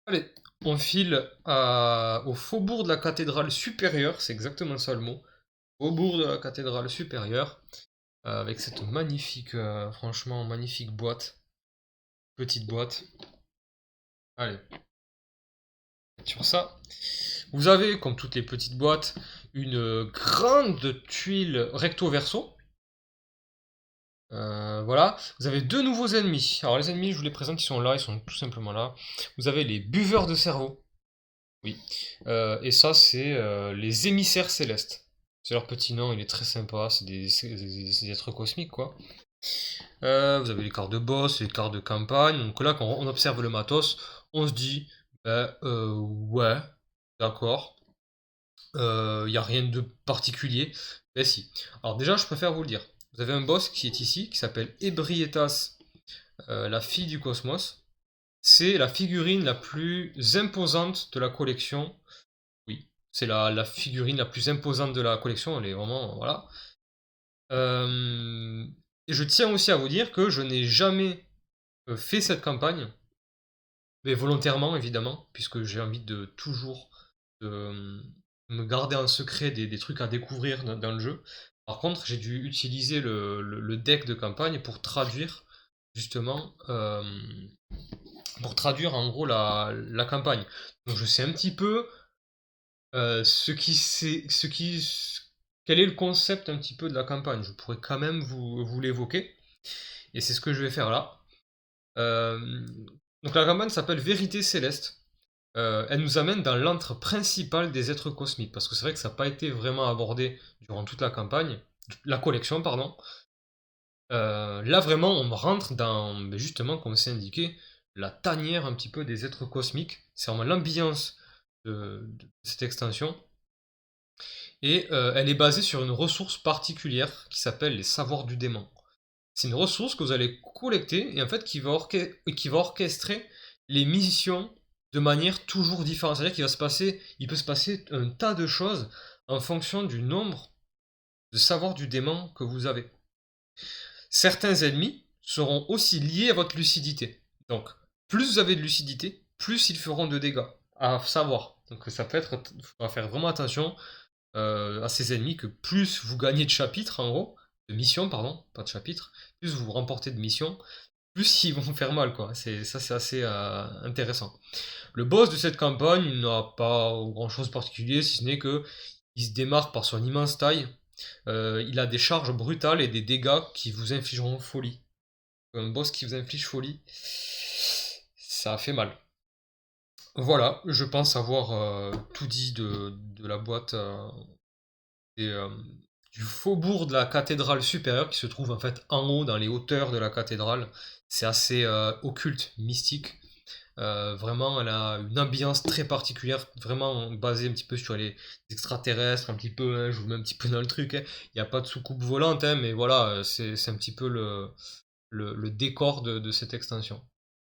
Allez, on file au faubourg de la cathédrale supérieure, c'est exactement ça le mot. Faubourg de la cathédrale supérieure, avec cette magnifique, franchement magnifique boîte, petite boîte. Allez, sur ça. Vous avez, comme toutes les petites boîtes, une grande tuile recto verso. Voilà, vous avez deux nouveaux ennemis. Alors les ennemis, je vous les présente, ils sont là, ils sont tout simplement là. Vous avez les buveurs de cerveau. Oui. Et ça, c'est les émissaires célestes. C'est leur petit nom, il est très sympa, c'est des êtres cosmiques, quoi. Vous avez les cartes de boss, les cartes de campagne. Donc là, quand on observe le matos, on se dit, ouais, d'accord, il n'y a rien de particulier. Ben si. Alors déjà, je préfère vous le dire. Vous avez un boss qui est ici, qui s'appelle Ebrietas, la fille du cosmos. C'est la figurine la plus imposante de la collection. Oui, c'est la figurine la plus imposante de la collection, elle est vraiment, voilà. Et je tiens aussi à vous dire que je n'ai jamais fait cette campagne, mais volontairement évidemment, puisque j'ai envie de toujours me garder en secret des trucs à découvrir dans le jeu. Par contre, j'ai dû utiliser le deck de campagne justement, pour traduire en gros la campagne. Donc je sais un petit peu quel est le concept un petit peu de la campagne. Je pourrais quand même vous l'évoquer. Et c'est ce que je vais faire là. Euh, donc la campagne s'appelle Vérité Céleste. Elle nous amène dans l'antre principal des êtres cosmiques. Parce que c'est vrai que ça n'a pas été vraiment abordé durant toute la campagne. La collection, pardon. Là vraiment on rentre dans, justement comme c'est indiqué, la tanière un petit peu des êtres cosmiques. C'est vraiment l'ambiance de cette extension. Et elle est basée sur une ressource particulière qui s'appelle les savoirs du démon. C'est une ressource que vous allez collecter et en fait qui va orchestrer les missions de manière toujours différente. C'est-à-dire il peut se passer un tas de choses en fonction du nombre de savoirs du démon que vous avez. Certains ennemis seront aussi liés à votre lucidité. Donc, plus vous avez de lucidité, plus ils feront de dégâts. À savoir. Donc ça peut être, il faudra faire vraiment attention à ces ennemis que plus vous gagnez de chapitres, en gros, de missions, pardon, pas de chapitres, plus vous remportez de missions, plus ils vont vous faire mal, quoi. C'est assez intéressant. Le boss de cette campagne n'a pas grand chose de particulier, si ce n'est que il se démarque par son immense taille. Il a des charges brutales et des dégâts qui vous infligeront folie. Un boss qui vous inflige folie, ça fait mal. Voilà, je pense avoir tout dit de la boîte et, du faubourg de la cathédrale supérieure qui se trouve en fait en haut dans les hauteurs de la cathédrale. C'est assez occulte, mystique. Vraiment, elle a une ambiance très particulière, vraiment basée un petit peu sur les extraterrestres, un petit peu, hein, je vous mets un petit peu dans le truc. Hein. Il n'y a pas de soucoupe volante, hein, mais voilà, c'est un petit peu le décor de cette extension.